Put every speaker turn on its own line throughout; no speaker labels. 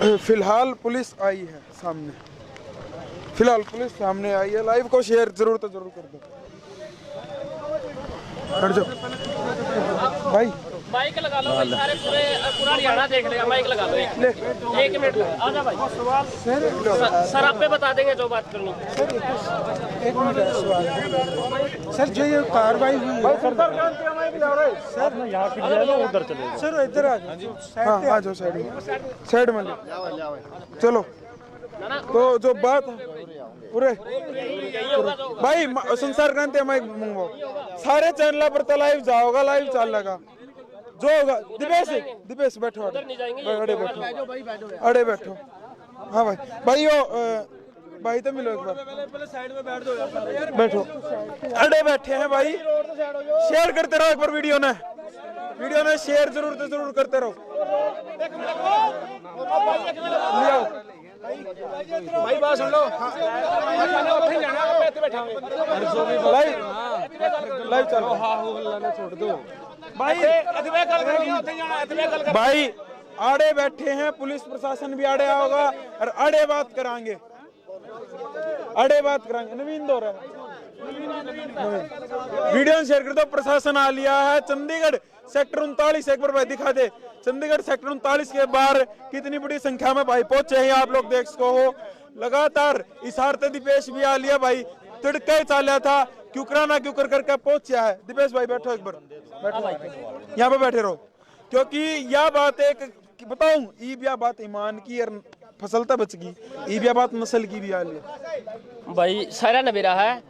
फिलहाल पुलिस आई है सामने, फिलहाल पुलिस सामने आई है। लाइव को शेयर जरूर तो जरूर कर दो। हट जाओ भाई,
माइक लगा लो भाई, सारे पूरा हरियाणा देख लेगा। माइक लगा लो, एक मिनट आ जा भाई। सर आप पे बता देंगे जो बात करनी।
एक मिनट सवाल सर, जो ये कार्रवाई हुई है सर,
यहाँ की जाए ना उधर चले
सर इधर आ जाओ। हाँ आ जाओ, साइड में चलो। तो जो बात पूरे भाई संसार क्रांति माइक मंगवाओ, सारे चैनल पर तो लाइव जाओगा, लाइव चलेगा जो होगा। दिपेश बैठो, अड़े बैठो। हाँ भाई, भाई तो मिलो एक बार, पहले साइड में बैठ जाओ, बैठो। अड़े बैठे हैं भाई, शेयर करते रहो एक बार वीडियो ने शेयर जरूर करते रहो। भाई बात सुन लो, लाइव चलो। छोड़ दो भाई, आड़े बैठे हैं, पुलिस प्रशासन भी आड़े आओगा और आड़े बात कराएंगे। नवीन दो रहा है, वीडियो शेयर कर दो। प्रशासन आ लिया है चंडीगढ़ सेक्टर 39, एक बार भाई दिखा दे। चंडीगढ़ सेक्टर 39 के बाहर कितनी बड़ी संख्या में भाई पहुंचे हैं, आप लोग देख सको हो। लगातार इशारते दिपेश भी आ लिया भाई, तिड़के चालिया था, क्यों कराना क्यों कर करके पहुंचा है। दिपेश भाई बैठो एक बार, बैठो यहाँ पे बैठे रहो, क्योंकि यह बात एक बताऊं, यह बात ईमान की और फसल तो बच गई, यह बात नस्ल की भी आ लिया
भाई। सारा नबेरा है।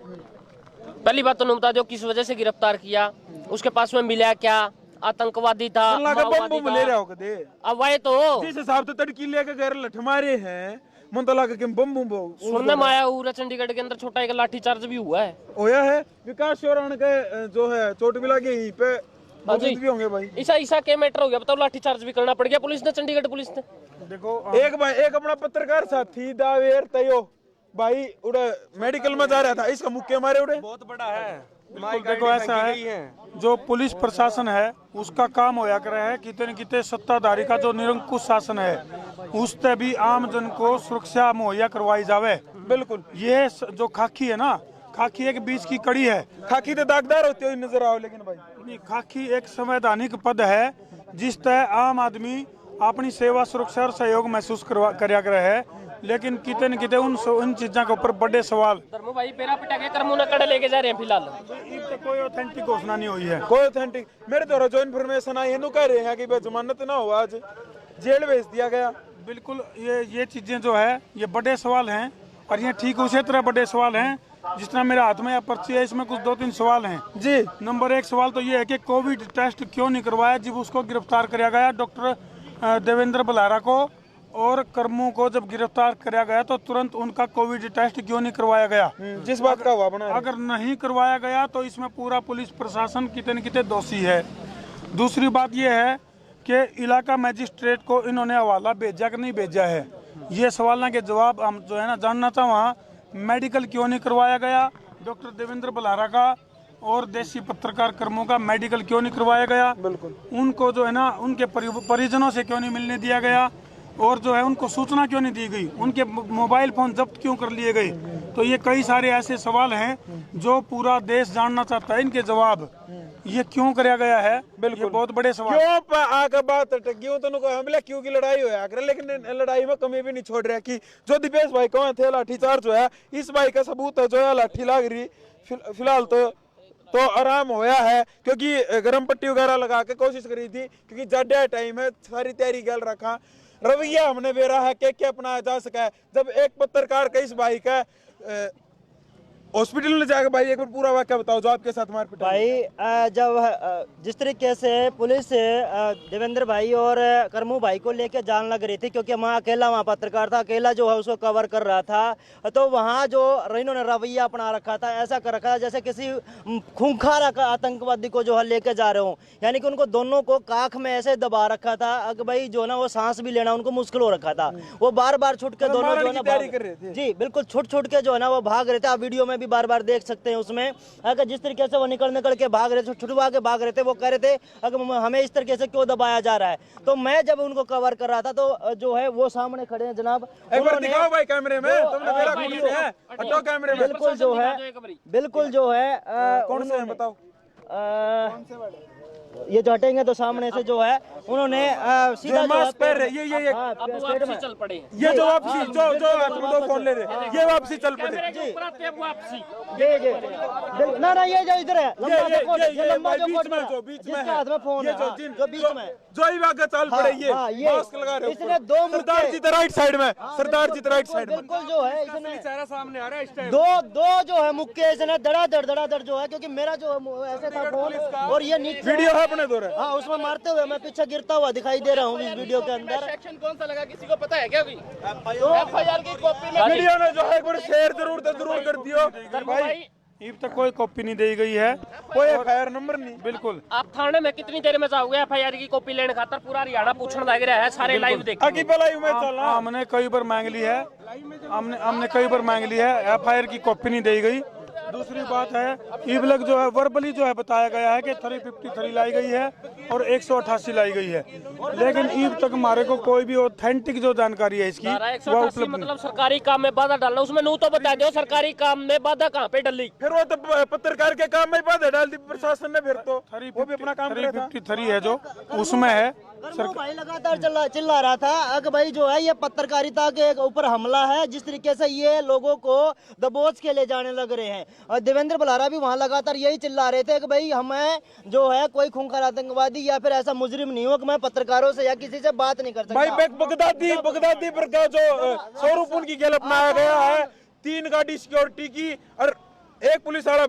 पहली बात तो बता दो किस वजह से गिरफ्तार किया, उसके पास में मिला क्या, आतंकवादी था,
बम ले रहा होगा दे।
अब वही तो
जिस हिसाब से तड़की लेके घर लठ मारे हैं, मन तो लगा कि बम
सुनने में आया पूरा चंडीगढ़ के अंदर छोटा एक लाठी चार्ज भी हुआ है।
होया है, विकास शोरान के जो है चोट भी लगी, यहीं पे मौजूद भी होंगे भाई।
ऐसा क्या मैटर हो गया बताओ, लाठी चार्ज भी करना पड़ गया पुलिस ने, चंडीगढ़ पुलिस ने।
देखो एक अपना पत्रकार साथी दावेर तयो भाई उड़े मेडिकल में जा रहा था, इसका मुक्के मारे उड़े, बहुत बड़ा है।
देखो ऐसा है, जो पुलिस प्रशासन है उसका काम होया कर है कितने कितने सत्ताधारी का जो निरंकुश शासन है उससे भी आम जन को सुरक्षा मुहैया करवाई जावे।
बिल्कुल,
ये जो खाकी है ना, खाकी एक बीच की कड़ी है।
खाकी तो दागदार होती हुई नजर आओ, लेकिन भाई
खाकी एक संवैधानिक पद है जिस तय आम आदमी अपनी सेवा सुरक्षा और सहयोग महसूस करया कर है, लेकिन कितने न कितने उन चीजों के ऊपर बड़े सवाल।
धर्मो भाई पेरा पिटा के करमू न कड़े लेके जा रहे हैं फिलहाल।
तो कोई ऑथेंटिक घोषणा नहीं हुई है,
कोई ऑथेंटिक। मेरे द्वारा जो इन्फॉर्मेशन आई है कह रहे हैं कि जमानत ना हो, आज जेल भेज दिया गया।
बिल्कुल, ये चीजें जो है ये बड़े सवाल हैं, और ये ठीक उसी तरह बड़े सवाल हैं जिस तरह मेरे हाथ में यह पर्ची है, इसमें कुछ 2-3 सवाल हैं
जी।
नंबर 1 सवाल तो ये है कि कोविड टेस्ट क्यों नहीं करवाया जब उसको गिरफ्तार किया गया डॉक्टर देवेंद्र बलारा को, और कर्मू को जब गिरफ्तार किया गया तो तुरंत उनका कोविड टेस्ट क्यों नहीं करवाया गया।
जिस बात का हुआ बना,
अगर नहीं करवाया गया तो इसमें पूरा पुलिस प्रशासन कितने न कितने दोषी है। दूसरी बात यह है कि इलाका मजिस्ट्रेट को इन्होंने हवाला भेजा कि नहीं भेजा है, ये सवालों के जवाब हम जो है ना जानना था। वहाँ मेडिकल क्यों नहीं करवाया गया डॉक्टर देवेंद्र बलारा का, और देसी पत्रकार कर्मों का मेडिकल क्यों नहीं करवाया गया।
बिल्कुल,
उनको जो है ना उनके परिजनों से क्यों नहीं मिलने दिया गया, और जो है उनको सूचना क्यों नहीं दी गई, उनके मोबाइल फोन जब्त क्यों कर लिए गए। तो ये कई सारे ऐसे सवाल हैं जो पूरा देश जानना चाहता है, इनके जवाब ये क्यों कराया गया है। बिल्कुल, ये बहुत बड़े सवाल।
क्यों आगे बात अटकी तो हमला क्यों की लड़ाई होया करे, लेकिन लड़ाई में कमी भी नहीं छोड़ रहा कि जो दिपेश भाई कौन थे लाठी चार्ज होया, इस भाई का सबूत है जो है लाठी लाग रही। फिलहाल तो आराम होया है, क्योंकि गर्म पट्टी वगैरह लगा के कोशिश करी थी, क्योंकि ज्यादा टाइम है, सारी तैयारी गल रखा। रवैया हमने बेरा है क्या अपनाया जा सका है। जब एक पत्रकार का इस भाई का हॉस्पिटल में जाकर, भाई एक बार पूरा वाक्य बताओ जो आपके साथ मारपीट
भाई। जब जिस तरीके से पुलिस देवेंद्र भाई और करमू भाई को लेके जान लग रही थी, क्योंकि वहाँ अकेला वहाँ पत्रकार था, अकेला जो है उसको कवर कर रहा था, तो वहाँ जो इन्होंने रवैया अपना रखा था, ऐसा कर रखा था जैसे किसी खूंखार आतंकवादी को जो है लेके जा रहे हो। यानी कि उनको दोनों को काख में ऐसे दबा रखा था कि भाई जो ना वो सांस भी लेना उनको मुश्किल हो रखा था। वो बार बार छुट के दोनों जो है ना जी बिल्कुल छुट के जो है ना वो भाग रहे थे। आप वीडियो में भी भी बार बार देख सकते हैं उसमें। अगर जिस तरीके से वो निकल के भाग रहे थे, छुटवा के भाग रहे थे, वो कह रहे थे अगर हमें इस तरीके से क्यों दबाया जा रहा है। तो मैं जब उनको कवर कर रहा था तो जो है वो सामने खड़े हैं जनाब,
एक बार दिखाओ भाई कैमरे में, तुमने मेरा खून है, हटो कैमरे में।
बिल्कुल जो है
कौन से हैं बताओ?
ये जो हटेंगे तो सामने से जो है उन्होंने सीधा जो
मास्क पहन रहे, ये
हाँ,
अब वापसी चल पड़े।
ये जो वापसी जो फोन ले रहे, ये वापसी चल पड़े।
वापसी
ना ये जो इधर है
ये
लंबा जो
बीच में जो बीच में
जिसके
है,
हाथ में फोन
ये
है,
जो
हाँ,
जिन
जो बीच में
जो ही आगे चल पड़े, ये मास्क लगा रहे,
इसने दो
सरदार जी राइट साइड में, सरदार जी राइट साइड में,
बिल्कुल जो है इसने
चेहरा सामने आ रहा है इस टाइम।
दो जो है मुक्के इसने धड़ाधड़ जो है, क्योंकि मेरा जो ऐसे था फोन और ये नीचे
वीडियो है अपने दो
हाँ उसमें मारते हुए मैं पीछे गिरता हुआ दिखाई दे रहा हूँ इस वीडियो के अंदर।
सेक्शन कौन सा लगा किसी को पता है क्या? एफआईआर की कॉपी में
वीडियो ने जो है एक बार शेयर जरूर कर दियो भाई।
अब तक कोई कॉपी नहीं दी गई है,
कोई एफआईआर नंबर नहीं।
बिल्कुल।
आप थाने में कितनी देर में जाओगे एफआईआर की कॉपी लेने खातर? पूरा हरियाणा पूछने लग रहा है, सारे लाइव देख।
आगे लाइव में चलना,
हमने कई बार मांग ली है, हमने कई बार मांग ली है, एफआईआर की कॉपी नहीं दी गई। दूसरी बात है ईबलग जो है वर्बली जो है बताया गया है कि 353 लाई गई है और 188 लाई गई है, लेकिन ईब तक हमारे को कोई भी ऑथेंटिक जो जानकारी है इसकी वो उपलब्ध
मतलब सरकारी काम में बाधा डालना, उसमें नू तो बता दो सरकारी काम में बाधा कहाँ पे डली?
फिर वो तो पत्रकार के काम में बाधा डाल दी प्रशासन ने, फिर तो वो भी अपना काम कर रहा था।
353 है जो उसमें है।
भाई लगातार चिल्ला रहा था अगर भाई जो है ये पत्रकारिता के ऊपर हमला है, जिस तरीके से ये लोगों को दबोच के ले जाने लग रहे हैं। और देवेंद्र बलारा भी वहाँ लगातार यही चिल्ला रहे थे कि भाई हमें जो है कोई खूंखार आतंकवादी या फिर ऐसा मुजरिम नहीं हो कि मैं पत्रकारों से या किसी से बात नहीं कर सकता।
भाई बगदादी पर का जो स्वरूप उनकी खेल अपनाया गया है, 3 गाड़ी सिक्योरिटी की और एक पुलिस वाला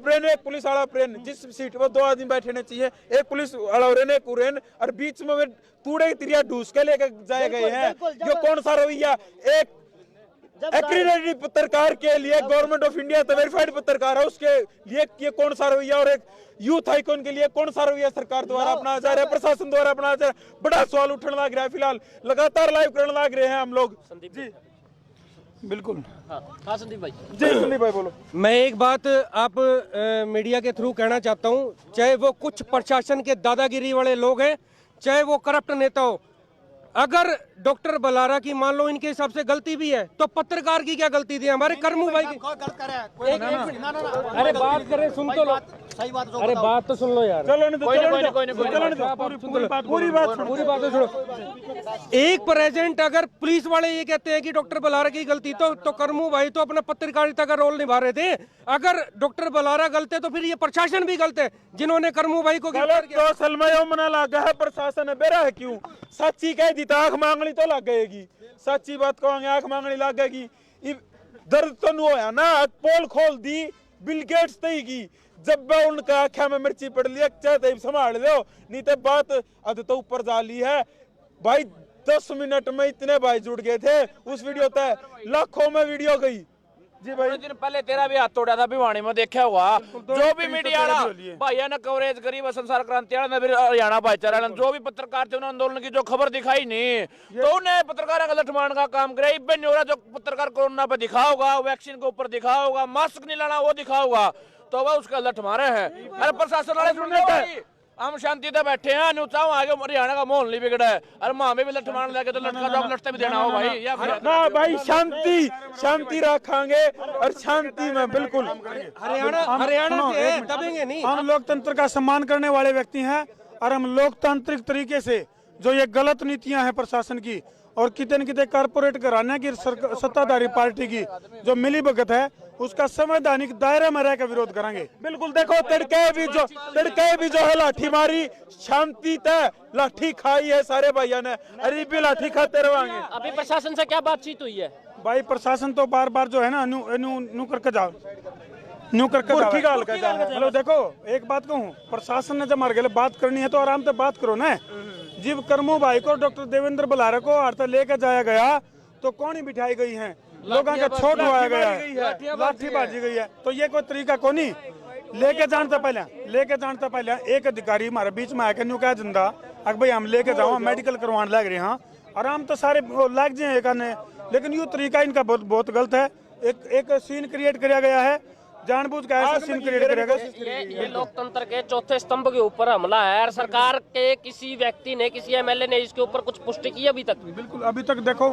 प्लेन, जिस सीट पर 2 आदमी बैठने चाहिए, एक पुलिस वाला रेन और बीच में तूड़े तिरिया ढूस के लेकर जाए गए हैं। ये कौन सा रवैया? एक एक्रीडेटेड पत्रकार के लिए, गवर्नमेंट ऑफ इंडिया वेरीफाइड पत्रकार है उसके लिए ये कौन सा रवैया, और एक यूथ आइकॉन के लिए कौन सा रवैया सरकार द्वारा अपनाया जा रहा है, प्रशासन द्वारा अपनाया जा रहा है? बड़ा सवाल उठने लग रहा है। फिलहाल लगातार लाइव करने लग रहे हैं हम लोग। जी
बिल्कुल।
हाँ संदीप भाई।
जी संदीप भाई बोलो।
मैं एक बात आप मीडिया के थ्रू कहना चाहता हूं, चाहे वो कुछ प्रशासन के दादागिरी वाले लोग हैं, चाहे वो करप्ट नेता हो, अगर डॉक्टर बलारा की मान लो इनके हिसाब से गलती भी है तो पत्रकार की क्या गलती थी? हमारे करमू भाई की अरे बात करें, सुन तो लो, अरे बात तो सुन लो यार।
पूरी बात
तो सुनो। एक प्रेजेंट अगर पुलिस वाले ये कहते हैं कि डॉक्टर बलारा की गलती, तो करमू भाई तो अपना पत्रकारिता का रोल निभा रहे थे। अगर डॉक्टर बलारा गलत है तो फिर ये प्रशासन भी गलत है जिन्होंने करमू भाई को गिरफ्तार किया।
सलमा लगा है प्रशासन बेरा है क्यों? सच्ची कह दी आंख मांगनी तो लग गएगी, सच्ची बात कहोगे आंख मांगनी लग गएगी। दर्द तो नहीं होया ना, पोल खोल दी बिल गेट्स तई की, जब उनका आंखा में मिर्ची पड़ लिया चाहते संभाल लो, नहीं तो बात अद तो ऊपर जा ली है भाई। 10 मिनट में इतने भाई जुड़ गए थे उस वीडियो तक, लाखों में वीडियो गई। जी भाई,
दिन पहले तेरा भी हाथ तोड़ा था भिवानी में, देखा हुआ जो भी मीडिया वाला भाइया ने कवरेज करी, वो संसार क्रांति वाला ने, हरियाणा भाईचारा जो भी पत्रकार थे उन्होंने आंदोलन की जो खबर दिखाई नहीं, तो उन्हें पत्रकारों का लठमान का काम करे। इब्बे नहीं हो रहा जो पत्रकार कोरोना पे दिखा होगा, वैक्सीन के ऊपर दिखा होगा, मास्क नहीं लाना वो दिखा होगा, तो वह उसका लठ मारे हैं। अरे प्रशासन वाले सुनने हम शांति से बैठे हैं, नुचाओ आगे हरियाणा का माहौल नहीं बिगड़ा है। अरे माँ में भी लठ मारने लगे तो लटका जब लटते भी देना हो भाई, या
ना भाई शांति रखेंगे और शांति में बिल्कुल
हरियाणा से दबेंगे नहीं।
हम लोकतंत्र का सम्मान करने वाले व्यक्ति हैं और हम लोकतांत्रिक तरीके से जो ये गलत नीतियां हैं प्रशासन की और कितने न कितने कारपोरेट घराने की सत्ताधारी पार्टी की जो मिली भगत है, उसका संवैधानिक दायरे में रहकर विरोध करेंगे।
बिल्कुल। देखो तड़के भी जो है लाठी मारी, शांति तय लाठी खाई है सारे भाइयों ने, अरे भी लाठी खाते रहोगे।
अभी प्रशासन से क्या बातचीत हुई है?
भाई प्रशासन तो बार बार जो है ना नू करके जाओ। हेलो देखो एक बात कहूँ, प्रशासन ने जब हमारे गले बात करनी है तो आराम से बात करो ना। जीव करमू भाई को डॉक्टर देवेंद्र बलारा को हड़ता लेकर जाया गया तो कौन ही बिठाई गई है, लोगों का छोड़ हुआ गया है, लाठी बाजी गई है, तो ये कोई तरीका को नहीं। लेके जानता पहले एक अधिकारी हमारे बीच में आकर न्यू कहा जिंदा अगर भाई हम लेके जाओ मेडिकल करवाने लग रहे हैं, आराम तो सारे लग जाए एक आने, लेकिन ये तरीका इनका बहुत गलत है। एक सीन क्रिएट किया गया है जानबूझ के ऐसा सीन क्रिएट करेगा।
ये लोकतंत्र के चौथे स्तंभ के ऊपर हमला है और सरकार के किसी व्यक्ति ने, किसी एमएलए ने इसके ऊपर कुछ पुष्टि की अभी तक?
बिल्कुल, अभी तक देखो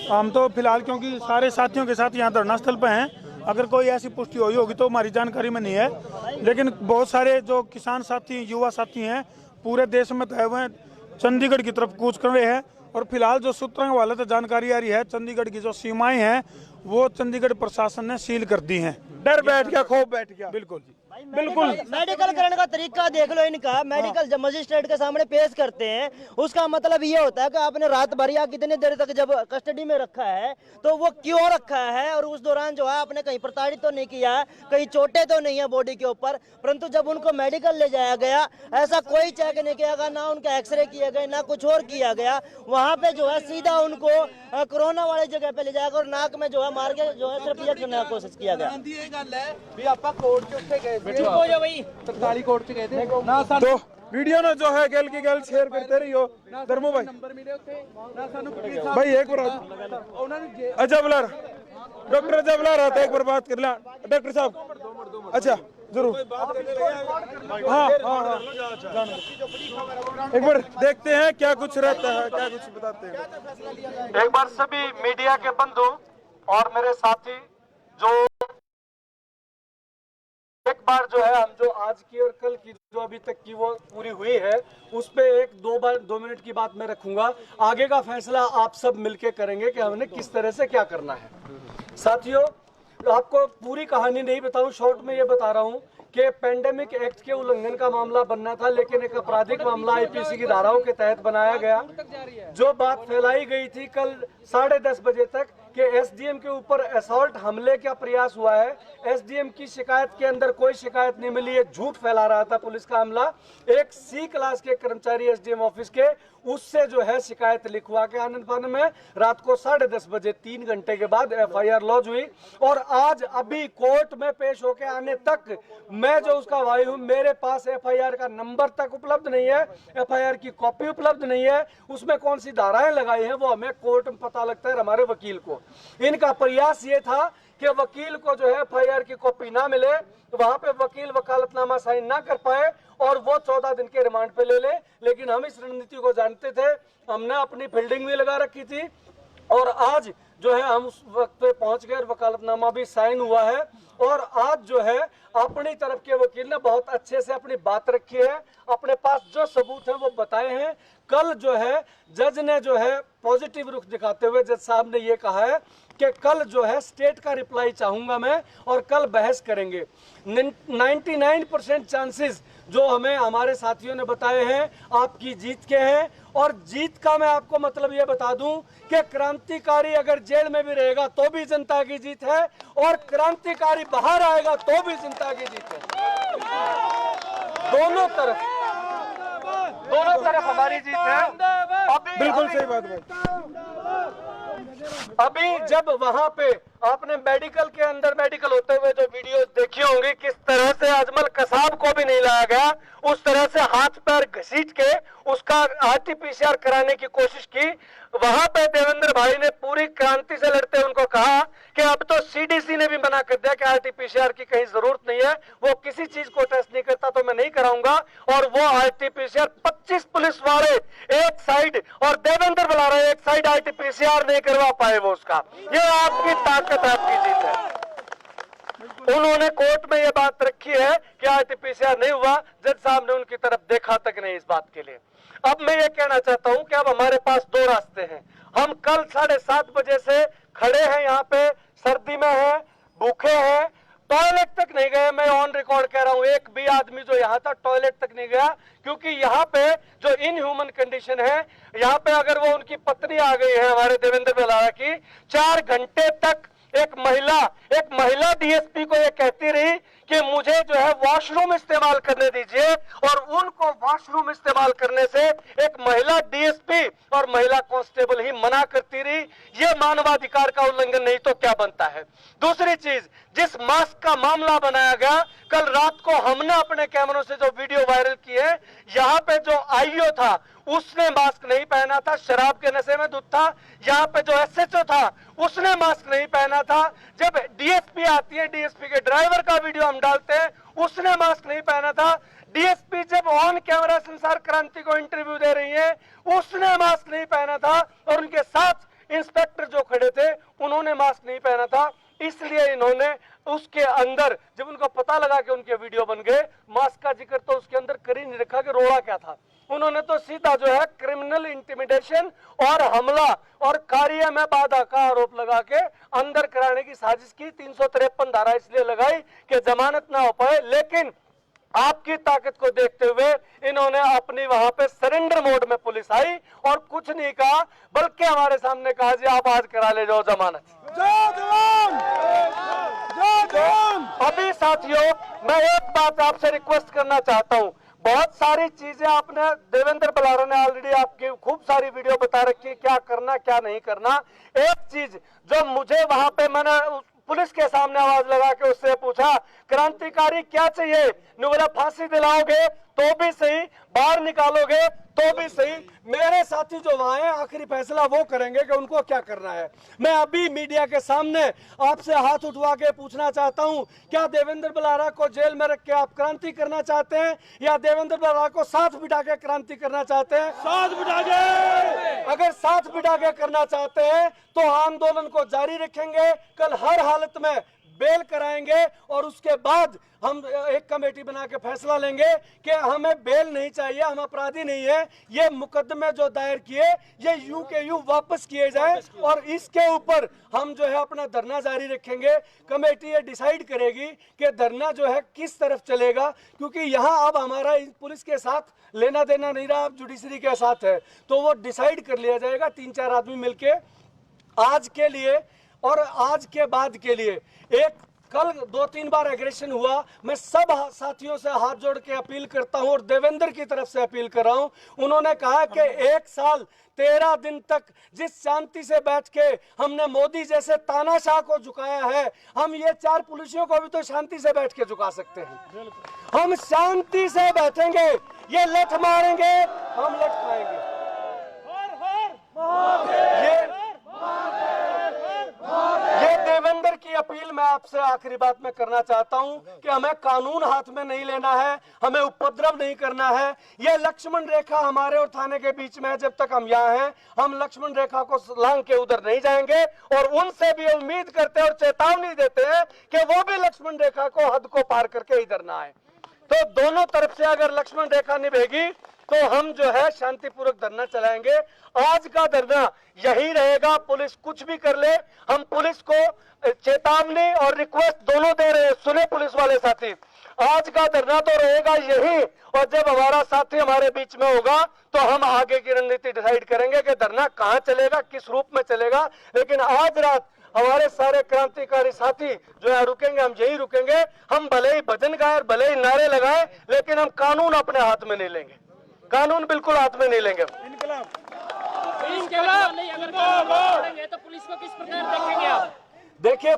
हम तो फिलहाल क्योंकि सारे साथियों के साथ यहाँ धरना स्थल पे हैं, अगर कोई ऐसी पुष्टि हुई होगी तो हमारी जानकारी में नहीं है। लेकिन बहुत सारे जो किसान साथी, युवा साथी हैं पूरे देश में गए हुए हैं, चंडीगढ़ की तरफ कूच कर रहे हैं। और फिलहाल जो सूत्रों के हवाले से जानकारी आ रही है, चंडीगढ़ की जो सीमाएं हैं वो चंडीगढ़ प्रशासन ने सील कर दी हैं।
डर बैठ गया, खौफ बैठ गया।
बिल्कुल
बिल्कुल, मेडिकल करने का तरीका देख लो इनका। मेडिकल जब मजिस्ट्रेट के सामने पेश करते हैं, उसका मतलब ये होता है कि आपने रात भर या कितनी देर तक जब कस्टडी में रखा है तो वो क्यों रखा है, और उस दौरान जो है आपने कहीं प्रताड़ित तो नहीं किया है, कहीं चोटें तो नहीं है बॉडी के ऊपर। परंतु जब उनको मेडिकल ले जाया गया, ऐसा कोई चेक नहीं किया गया, ना उनका एक्सरे किया गया, ना कुछ और किया गया। वहाँ पे जो है सीधा उनको कोरोना वाली जगह पे ले जाएगा और नाक में जो है मार के जो है सिर्फ ये करने की कोशिश किया गया।
तो वीडियो ना जो है गल की गल शेयर करते रहियो। धर्मो भाई भाई एक बार अजबला डॉक्टर अजबला रहा था, एक बार बात कर ला डॉक्टर साहब। अच्छा जरूर, हाँ हाँ हाँ, एक बार देखते हैं क्या कुछ रहता है, क्या कुछ बताते हैं।
एक बार सभी मीडिया के बंधु और मेरे साथी जो एक बार जो है हम जो आज की और कल की जो अभी तक की वो पूरी हुई है उस पे एक दो मिनट की बात मैं रखूंगा। आगे का फैसला आप सब मिलके करेंगे कि हमने किस तरह से क्या करना है। साथियों, आपको पूरी कहानी नहीं बताऊं, शॉर्ट में ये बता रहा हूं कि पेंडेमिक एक्ट के उल्लंघन का मामला बनना था, लेकिन एक आपराधिक मामला आईपीसी की धाराओं के तहत बनाया गया। जो बात फैलाई गई थी कल 10:30 बजे तक कि एसडीएम के ऊपर असॉल्ट हमले का प्रयास हुआ है, एसडीएम की शिकायत के अंदर कोई शिकायत नहीं मिली, ये झूठ फैला रहा था पुलिस का अमला। एक सी क्लास के कर्मचारी एसडीएम ऑफिस के, उससे जो है शिकायत लिखवा के आनंद फानन में रात को 10:30 बजे 3 घंटे के बाद एफआईआर लॉन्च हुई। और आज अभी कोर्ट में पेश होके आने तक मैं जो उसका भाई हूँ, मेरे पास एफआईआर का नंबर तक उपलब्ध नहीं है, एफआईआर की कॉपी उपलब्ध नहीं है, उसमें कौन सी धाराएं लगाई हैं वो हमें कोर्ट में पता लगता है हमारे वकील को। इनका प्रयास ये था कि वकील को जो है एफआईआर की कॉपी ना मिले, तो वहां पे वकील वकालतनामा साइन ना कर पाए और वो 14 दिन के रिमांड पे ले ले। लेकिन हम इस रणनीति को जानते थे, हमने अपनी फील्डिंग भी लगा रखी थी और आज जो है हम उस वक्त पे पहुंच गए, वकालतनामा भी साइन हुआ है। और आज जो है अपनी तरफ के वकील ने बहुत अच्छे से अपनी बात रखी है, अपने पास जो सबूत है वो बताए हैं। कल जो है जज ने जो है पॉजिटिव रुख दिखाते हुए जज साहब ने ये कहा है कि कल जो है स्टेट का रिप्लाई चाहूंगा मैं और कल बहस करेंगे। 99% चांसेस जो हमें हमारे साथियों ने बताए हैं आपकी जीत के हैं। और जीत का मैं आपको मतलब ये बता दूं कि क्रांतिकारी अगर जेल में भी रहेगा तो भी जनता की जीत है और क्रांतिकारी बाहर आएगा तो भी जनता की जीत है। दोनों तरफ हमारी जीत है।
बिल्कुल सही बात भाई।
अभी जब वहां पे आपने मेडिकल के अंदर मेडिकल होते हुए जो वीडियोस देखी होंगी, किस तरह से अजमल कसाब को भी नहीं लाया गया, उस तरह से हाथ पैर घसीट के उसका आरटीपीसीआर कराने की कोशिश की। वहां पे देवेंद्र भाई ने पूरी क्रांति से लड़ते उनको कहा कि अब तो सीडीसी ने भी मना कर दिया कि आरटीपीसीआर की कहीं जरूरत नहीं है, वो किसी चीज को टेस्ट नहीं करता तो मैं नहीं कराऊंगा। और वो आरटीपीसीआर 25 पुलिस वाले एक साइड और देवेंद्र बुला रहे एक साइड आरटीपीसीआर नहीं करवा पाए वो उसका। ये आपकी ताकत है, आपकी जीत है। उन्होंने कोर्ट में ये बात रखी है कि आरटीपीसीआर नहीं हुआ, जज साहब ने उनकी तरफ देखा तक नहीं इस बात के लिए। अब मैं ये कहना चाहता हूं कि अब हमारे पास 2 रास्ते हैं। हम कल 7:30 बजे से खड़े हैं यहाँ पे, सर्दी में हैं, भूखे हैं, टॉयलेट तक नहीं गए। मैं ऑन रिकॉर्ड कह रहा हूं, एक भी आदमी जो यहाँ था टॉयलेट तक नहीं गया, क्योंकि यहाँ पे जो इनह्यूमन कंडीशन है, यहाँ पे अगर वो उनकी पत्नी आ गई है हमारे देवेंद्र बलारा की, 4 घंटे तक एक महिला डीएसपी को ये कहती रही कि मुझे जो है वॉशरूम इस्तेमाल करने दीजिए, और उनको वॉशरूम इस्तेमाल करने से एक महिला डीएसपी और महिला कांस्टेबल ही मना करती रही। ये मानवाधिकार का उल्लंघन नहीं तो क्या बनता है। दूसरी चीज, जिस मास्क का मामला बनाया गया, कल रात को हमने अपने कैमरों से जो वीडियो वायरल किए, यहाँ पे जो आईओ था उसने मास्क नहीं पहना था, शराब के नशे में धुत था। यहाँ पे जो एसएचओ था उसने मास्क नहीं पहना था। जब डीएसपी आती है, डीएसपी के ड्राइवर का वीडियो हम डालते हैं, उसने मास्क नहीं पहना था। डीएसपी जब ऑन कैमरा संसार क्रांति को इंटरव्यू दे रही है, उसने मास्क नहीं पहना था, और उनके साथ इंस्पेक्टर जो खड़े थे उन्होंने मास्क नहीं पहना था। इसलिए इन्होंने उसके अंदर, जब उनको पता लगा कि उनके वीडियो बन गए, मास्क का जिक्र तो उसके अंदर कर ही नहीं रखा कि रोड़ा क्या था। उन्होंने तो सीधा जो है क्रिमिनल इंटिमिडेशन और हमला और कार्य में बाधा का आरोप लगा के अंदर कराने की साजिश की। 353 धारा इसलिए लगाई कि जमानत ना हो पाए, लेकिन आपकी ताकत को देखते हुए इन्होंने अपनी वहां पे सरेंडर मोड में पुलिस आई और कुछ नहीं कहा, बल्कि हमारे सामने कहा जी आप आज करा ले जाओ जमानत। अभी साथियों, मैं एक बात आपसे रिक्वेस्ट करना चाहता हूं। बहुत सारी चीजें आपने, देवेंद्र बलारा ने ऑलरेडी आपकी खूब सारी वीडियो बता रखी है, क्या करना क्या नहीं करना। एक चीज जो मुझे वहां पे, मैंने पुलिस के सामने आवाज लगा के उससे पूछा, क्रांतिकारी क्या चाहिए? ने बोला फांसी दिलाओगे तो भी सही, बाहर निकालोगे तो भी सही। मेरे साथी जो वहां हैं आखिरी फैसला वो करेंगे कि उनको क्या करना है। मैं अभी मीडिया के सामने आपसे हाथ उठवा के पूछना चाहता हूं, क्या देवेंद्र बलारा को जेल में रख के आप क्रांति करना चाहते हैं, या देवेंद्र बलारा को साथ बिठा के क्रांति करना चाहते हैं? साथ बिठा के। अगर साथ बिठा के करना चाहते हैं तो आंदोलन को जारी रखेंगे, कल हर हालत में बेल कराएंगे, और उसके बाद हम एक कमेटी बना के फैसला लेंगे कि हमें बेल नहीं चाहिए, हम अपराधी नहीं है, ये मुकदमे जो दायर किए ये यूं के यूं वापस किए जाए, और इसके ऊपर हम जो है अपना धरना जारी रखेंगे। कमेटी ये डिसाइड करेगी कि धरना जो है किस तरफ चलेगा, क्योंकि यहाँ अब हमारा पुलिस के साथ लेना देना नहीं रहा, अब जुडिशरी के साथ है, तो वो डिसाइड कर लिया जाएगा 3-4 आदमी मिलके आज के लिए और आज के बाद के लिए। एक कल 2-3 बार एग्रेशन हुआ, मैं सब साथियों से हाथ जोड़ के अपील करता हूं और देवेंद्र की तरफ से अपील कर रहा हूं। उन्होंने कहा कि 1 साल 13 दिन तक जिस शांति से बैठ के हमने मोदी जैसे तानाशाह को झुकाया है, हम ये 4 पुलिसियों को भी तो शांति से बैठ के झुका सकते हैं। हम शांति से बैठेंगे, ये लठ मारेंगे, हम लठ खाएंगे। ये देवेंद्र की अपील मैं आपसे आखिरी बात में करना चाहता हूं कि हमें कानून हाथ में नहीं लेना है, हमें उपद्रव नहीं करना है। ये लक्ष्मण रेखा हमारे और थाने के बीच में है, जब तक हम यहाँ हैं हम लक्ष्मण रेखा को लांघ के उधर नहीं जाएंगे, और उनसे भी उम्मीद करते हैं और चेतावनी देते हैं कि वो भी लक्ष्मण रेखा को हद को पार करके इधर ना आए। तो दोनों तरफ से अगर लक्ष्मण रेखा निभेगी तो हम जो है शांतिपूर्वक धरना चलाएंगे। आज का धरना यही रहेगा, पुलिस कुछ भी कर ले, हम पुलिस को चेतावनी और रिक्वेस्ट दोनों दे रहे हैं। सुने पुलिस वाले साथी, आज का धरना तो रहेगा यही, और जब हमारा साथी हमारे बीच में होगा तो हम आगे की रणनीति डिसाइड करेंगे कि धरना कहाँ चलेगा, किस रूप में चलेगा। लेकिन आज रात हमारे सारे क्रांतिकारी साथी जो है रुकेंगे, हम यही रुकेंगे। हम भले ही भजन गाए, भले ही नारे लगाए, लेकिन हम कानून अपने हाथ में नहीं लेंगे, कानून बिल्कुल हाथ में नहीं लेंगे।
नहीं, अगर छोड़ेंगे तो पुलिस को किस प्रकार देखेंगे आप?
देखिए,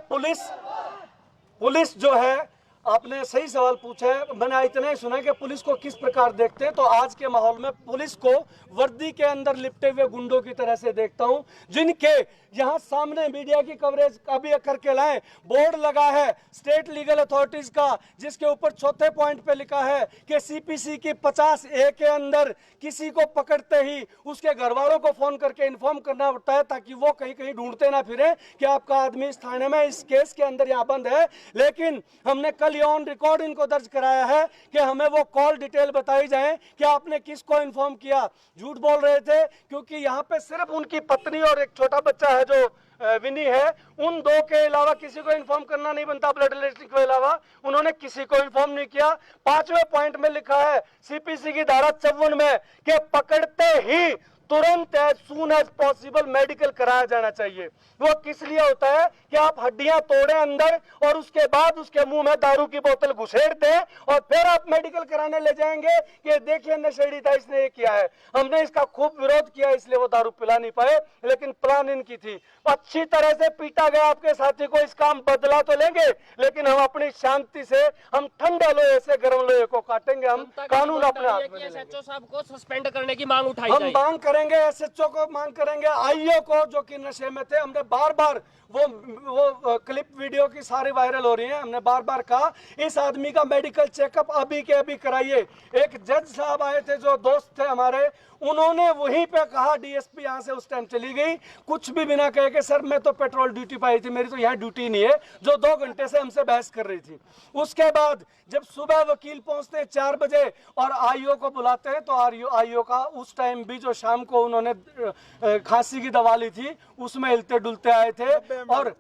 पुलिस जो है, आपने सही सवाल पूछा है। मैंने इतना ही सुना कि पुलिस को किस प्रकार देखते हैं, तो आज के माहौल में पुलिस को वर्दी के अंदर लिपटे हुए गुंडों की तरह से देखता हूं, जिनके यहाँ सामने मीडिया की कवरेज अभी करके लाए, बोर्ड लगा है स्टेट लीगल अथॉरिटीज का, जिसके ऊपर 4थे पॉइंट पे लिखा है कि सीपीसी की 50A के अंदर किसी को पकड़ते ही उसके घर वालों को फोन करके इन्फॉर्म करना पड़ता है, ताकि वो कहीं कहीं ढूंढते ना फिरे कि आपका आदमी इस थाने में इस केस के अंदर यहाँ बंद है। लेकिन हमने कल ऑन रिकॉर्ड इनको दर्ज कराया है कि हमें वो कॉल डिटेल बताई जाए कि आपने किसको इन्फॉर्म किया। झूठ बोल रहे थे, क्योंकि यहाँ पे सिर्फ उनकी पत्नी और एक छोटा बच्चा है जो विनी है, उन 2 के अलावा किसी को इन्फॉर्म करना नहीं बनता। ब्लड रिलेटिव के अलावा उन्होंने किसी को इन्फॉर्म नहीं किया। 5वें पॉइंट में लिखा है सीपीसी की धारा 54 में कि पकड़ते ही तुरंत as soon as possible medical कराया जाना चाहिए। वो किस लिए होता है कि आप हड्डियां तोड़े अंदर और उसके बाद उसके मुंह में दारू की बोतल घुसेड़ दें और फिर आप मेडिकल कराने ले जाएंगे कि देखिए नशेड़ी था, इसने ये किया है। हमने इसका खूब विरोध किया, इसलिए वो दारू पिला नहीं पाए, लेकिन प्लान इनकी थी। अच्छी तरह से पीटा गया आपके साथी को, इसका हम बदला तो लेंगे, लेकिन हम अपनी शांति से, हम ठंडे लोहे से गर्म लोहे को काटेंगे। हम कानून अपने हाथ में लेंगे।
एसएचओ साहब को सस्पेंड करने की मांग उठाई
हम
जाए।
मांग करेंगे, एसएचओ को मांग करेंगे, आईओ को जो कि नशे में थे। हमने बार बार वो क्लिप वीडियो की सारी वायरल हो रही है, हमने बार बार कहा इस आदमी का मेडिकल चेकअप अभी के अभी कराइए। एक जज साहब आए थे जो दोस्त थे हमारे, उन्होंने वहीं पे कहा, डीएसपी यहाँ से उस टाइम चली गई कुछ भी बिना कहे कि सर मैं तो पेट्रोल ड्यूटी पर आई थी, मेरी तो यहाँ ड्यूटी नहीं है, जो 2 घंटे से हमसे बहस कर रही थी। उसके बाद जब सुबह वकील पहुंचते हैं 4 बजे और आईओ को बुलाते हैं, तो आईओ का उस टाइम भी जो शाम को उन्होंने खांसी की दवा ली थी उसमें हिलते डुलते आए थे। और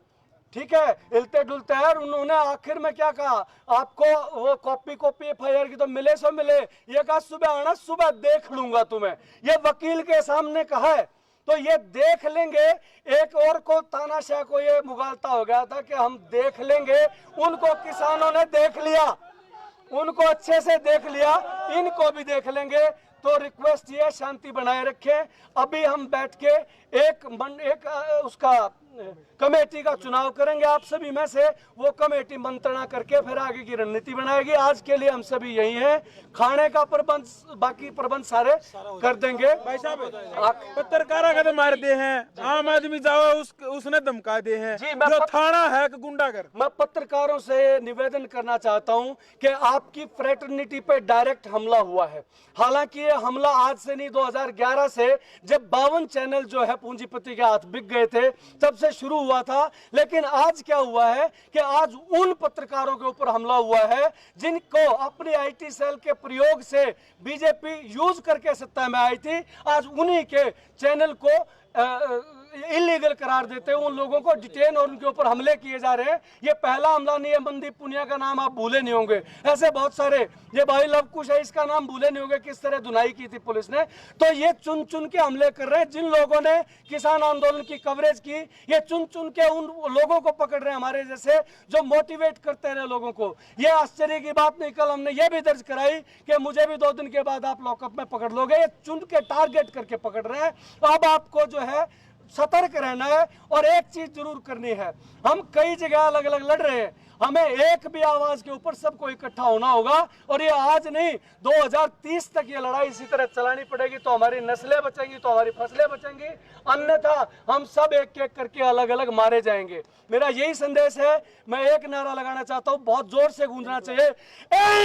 ठीक है, हिलते डुलते हैं, और उन्होंने आखिर में क्या कहा, आपको वो कॉपी एफआईआर की तो मिले सो मिले, ये कहा सुबह आना, सुबह देख लूंगा तुम्हें। ये वकील के सामने कहा है, तो ये देख लेंगे। एक और को तानाशाह को ये मुगालता हो गया था कि हम देख लेंगे, उनको किसानों ने देख लिया, उनको अच्छे से देख लिया, इनको भी देख लेंगे। तो रिक्वेस्ट ये, शांति बनाए रखें। अभी हम बैठ के एक उसका कमेटी का चुनाव करेंगे, आप सभी में से वो कमेटी मंत्रणा करके फिर आगे की रणनीति बनाएगी। आज के लिए हम सभी यही हैं, खाने का प्रबंध, बाकी प्रबंध सारे कर देंगे।
भाई साहब, पत्रकारा का तो मार दे हैं, आम आदमी जाओ उसने धमका दे हैं, जो थाना है कि गुंडागर।
मैं पत्रकारों से निवेदन करना चाहता हूं कि आपकी फ्रेटर्निटी पे डायरेक्ट हमला हुआ है। हालांकि ये हमला आज से नहीं, 2011 से जब 52 चैनल जो है पूंजीपति के हाथ बिक गए थे तब से शुरू हुआ था। लेकिन आज क्या हुआ है कि आज उन पत्रकारों के ऊपर हमला हुआ है जिनको अपनी आईटी सेल के प्रयोग से बीजेपी यूज करके सत्ता में आई थी। आज उन्हीं के चैनल को इलीगल करार देते हैं, उन लोगों को डिटेन और उनके ऊपर हमले किए जा रहे हैं। ये पहला हमला नहीं है, मनदीप पुनिया का नाम आप भूले नहीं होंगे, ऐसे बहुत सारे, ये भाई लवकुश है, इसका नाम भूले नहीं होंगे, किस तरह धुनाई की थी पुलिस ने। तो ये चुन चुन के हमले कर रहे हैं। जिन लोगों ने किसान आंदोलन की कवरेज की, ये चुन चुन के उन लोगों को पकड़ रहे हैं हमारे जैसे, जो मोटिवेट करते रहे लोगों को। ये आश्चर्य की बात नहीं, कल हमने ये भी दर्ज कराई कि मुझे भी 2 दिन के बाद आप लॉकअप में पकड़ लोगे। ये चुन के टारगेट करके पकड़ रहे हैं। अब आपको जो है सतर्क रहना है और एक चीज जरूर करनी है, हम कई जगह अलग अलग लड़ रहे हैं, हमें एक भी आवाज के ऊपर सबको इकट्ठा होना होगा। और ये आज नहीं, 2030 तक ये लड़ाई इसी तरह चलानी पड़ेगी, तो हमारी नस्लें बचेंगी, तो हमारी फसलें बचेंगी, अन्यथा हम सब एक एक करके अलग अलग मारे जाएंगे। मेरा यही संदेश है। मैं एक नारा लगाना चाहता हूं, बहुत जोर से गूंजना चाहिए,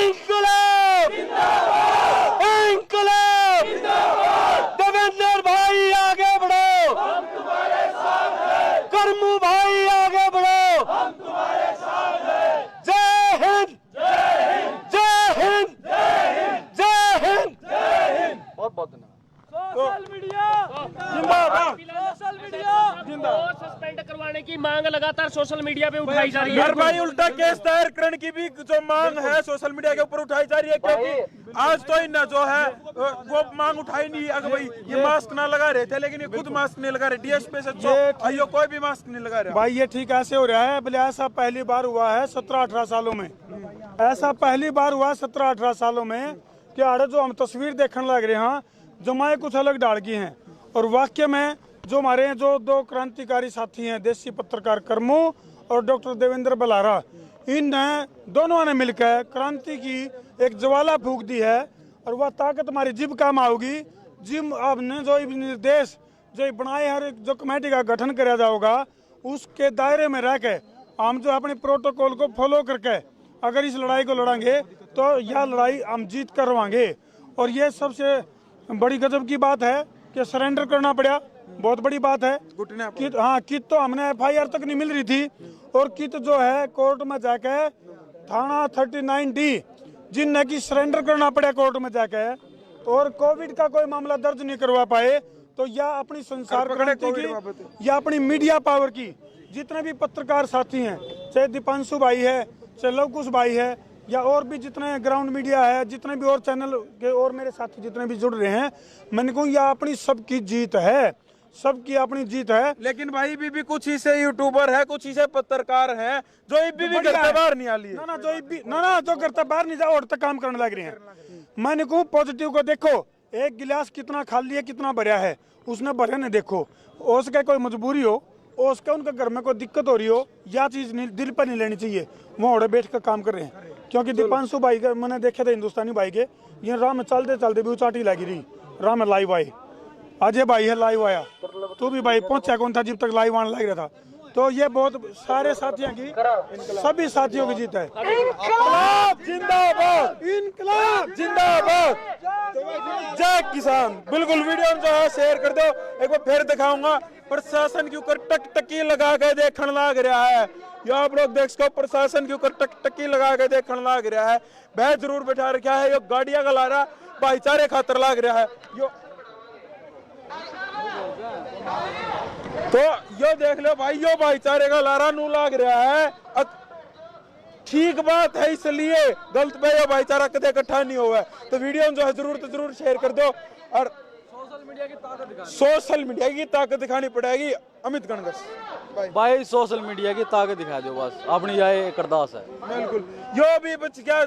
इंकलाब जिंदाबाद, इंकलाब जिंदाबाद, देवेंद्र भाई आगे बढ़ो, हम तुम्हारे साथ हैं, करमू भाई आगे बढ़ो, हम तुम्हारे साथ हैं। जय हिंद, जय हिंद, जय हिंद, जय हिंद, जय हिंद, जय हिंद। बहुत बहुत धन्यवाद।
सोशल मीडिया
जिंदाबाद,
सोशल मीडिया सस्पेंड करवाने की मांग लगातार सोशल मीडिया पे उठाई जा रही है।
यार भाई, उल्टा केस दायर करने की भी जो मांग है सोशल मीडिया के ऊपर उठाई जा रही है, क्योंकि आज तो इन जो है वो मांग उठाई नहीं है। भाई ये मास्क ना लगा रहे थे, लेकिन ये खुद मास्क नहीं लगा रहे, डीएसपी से आईओ कोई भी मास्क नहीं लगा रहा।
भाई ये ठीक ऐसे हो रहा है, बोले ऐसा पहली बार हुआ है 17-18 सालों में, ऐसा पहली बार हुआ 17-18 सालों में कि आड़े जो हम तस्वीर देखने लग रहे हैं, जमाए कुछ अलग डाल की हैं। और वाक्य में जो हमारे जो 2 क्रांतिकारी साथी हैं, देसी पत्रकार करमू और डॉक्टर देवेंद्र बलारा, इन दोनों ने मिलकर क्रांति की एक ज्वाला फूंक दी है। और वह ताकत हमारी जिब काम आओगी। जिब आपने जो निर्देश जो बनाए, हर जो कमेटी का गठन किया जाएगा, उसके दायरे में रह के हम जो अपने प्रोटोकॉल को फॉलो करके अगर इस लड़ाई को लड़ेंगे तो यह लड़ाई हम जीत करवाएंगे। और ये सबसे बड़ी गजब की बात है कि सरेंडर करना पड़ा, बहुत बड़ी बात है। कित, हाँ, कित तो हमने एफआईआर तक नहीं मिल रही थी, और कित जो है कोर्ट में जाके थाना 39D जिनने की सरेंडर करना पड़ा कोर्ट में जाके, और कोविड का कोई मामला दर्ज नहीं करवा पाए। तो यह अपनी संसार क्रांति की, या अपनी मीडिया पावर की, जितने भी पत्रकार साथी हैं, चाहे दीपांशु भाई है, चाहे लवकुश भाई है, या और भी जितने ग्राउंड मीडिया है, जितने भी और चैनल के और मेरे साथी जितने भी जुड़ रहे हैं, मैंने कहूँ यह अपनी सबकी जीत है, सबकी अपनी जीत है।
लेकिन भाई भी कुछ ही से यूट्यूबर है, कुछ ही से पत्रकार हैं जो इब्बी भी करते बाहर नहीं आ लिए।
ना जो इब्बी ना जो करता बाहर नहीं जाओ और तक काम करने लग रहे हैं। मैंने कहूँ पॉजिटिव को देखो, एक गिलास कितना खाली है कितना भरा है, उसने भरे ने देखो। उसका कोई मजबूरी हो, उसका उनके घर में कोई दिक्कत हो रही हो, या चीज दिल पर नहीं लेनी चाहिए, वो ओढ़े बैठ कर काम कर रहे हैं। क्योंकि दीपांशु भाई का मैंने देखे थे, हिंदुस्तानी भाई के ये राह में चलते चलते भी उचाटी लगी रही, राह में लाइव आए। अजय भाई है लाइव आया, तू भी भाई पहुंचा कौन था जब तक लाइव आने लग रहा था। तो ये बहुत सारे साथियों की, सभी साथियों की जीत है।
इनकलाब जिंदाबाद, इनकलाब जिंदाबाद, जय किसान। बिल्कुल वीडियो जो है शेयर कर दो। एक बार फिर दिखाऊंगा, प्रशासन के ऊपर टकटकी लगा के देखने लग रहा है। यो आप लोग देख सको, प्रशासन के ऊपर टकटकी लगा के देखने लग रहा है। वह जरूर बैठा रखा है, यो गाड़ियां का लारा भाईचारे खातर लग रहा है। यो तो यो देख लो भाई, यो भाईचारे का लारा नू लग रहा है। ठीक बात है, इसलिए गलत पे यो भाईचारा कदे इकट्ठा नहीं हुआ है। तो वीडियो जो है जरूर तो जरूर शेयर कर दो। और सोशल मीडिया की ताकत दिखानी पड़ेगी। अमित गणगस
भाई सोशल मीडिया की ताकत दिखा दो बस, अपनी यह करदास है।
बिल्कुल, यो भी बच गया,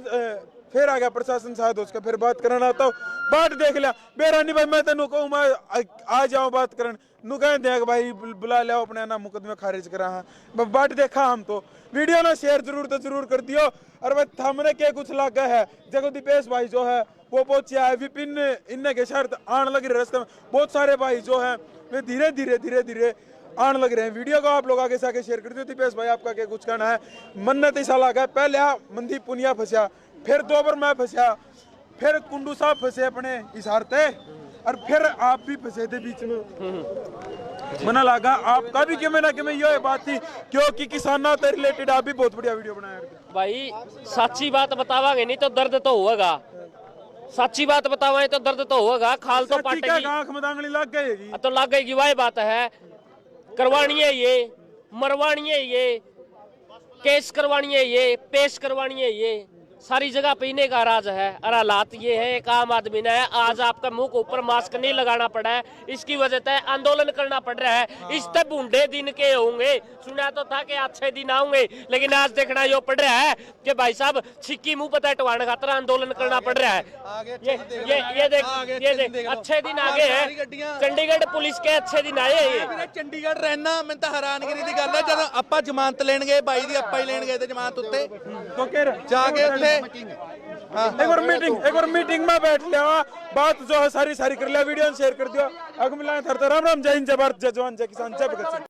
फिर आ गया प्रशासन शायद उसका फिर बात करना आता। बात देख लिया बेरानी भाई, मैं तेन कहूँ मैं आ जाऊँ बात करन, नु कह देख भाई बुला लिया अपने ना मुकदमे खारिज करा है। बात देखा हम तो वीडियो ना शेयर जरूर तो जरूर कर दियो। और भाई थमने के कुछ लागा है, जगह दीपेश भाई जो है वो पहुंचा है, विपिन इन्ने के शर्त आने लग रहे रास्ते में। बहुत सारे भाई जो है वे धीरे धीरे आने लग रहे हैं। वीडियो को आप लोग आगे से आगे शेयर कर दियो। दीपेश भाई आपका क्या कुछ कहना है? मन्नत ऐसा लगा, पहले मंदी पुनिया फंसा, फिर 2 बार मैं फंसा, फिर कुंडू साहब फंसे अपने इशारते, और फिर आप भी फंसे थे बीच में। मना लगा आपका भी क्यों ना कि ये बात थी, क्योंकि किसानों से रिलेटेड आप भी बहुत बढ़िया वीडियो बनाया।
भाई सच्ची बात बतावांगे नहीं तो दर्द तो होगा, सच्ची बात बतावाएं तो दर्द तो होगा। खाल तो पाटेगी,
आंख में दांगड़ी लग गई
तो लग गई। वही बात है, करवानी है ये, मरवानी है ये, केस करवानी है ये, पेश करवानी है ये, सारी जगह पीने का राज है। और हालात ये है, एक आम आदमी ने आज आपका मुंह के ऊपर मास्क नहीं लगाना पड़ा है, इसकी वजह से आंदोलन करना पड़ रहा है। इस तक बूढ़े दिन के होंगे, सुना तो था कि अच्छे दिन आऊंगे, लेकिन आज देखना यो पड़ रहा है कि भाई साहब छिक्की मुंह पता टवाने खातर आंदोलन करना पड़ रहा है। ये देख अच्छे दिन आगे है, चंडीगढ़ पुलिस के अच्छे दिन आए। ये
चंडीगढ़ रहना मैं तो हैरानगिरी की गल है, जब ਆਪਾਂ जमानत लेन गए बाई दी ਆਪਾਂ ही लेन गए थे जमानत उत्ते जाके उत्ते
एक बार मीटिंग में बैठ लिया, बात जो है सारी कर लिया। वीडियो शेयर कर दिया। अगले मिला राम राम, जय हिंद, जय भारत, जय जवान, जय किसान, जय भगत सिंह।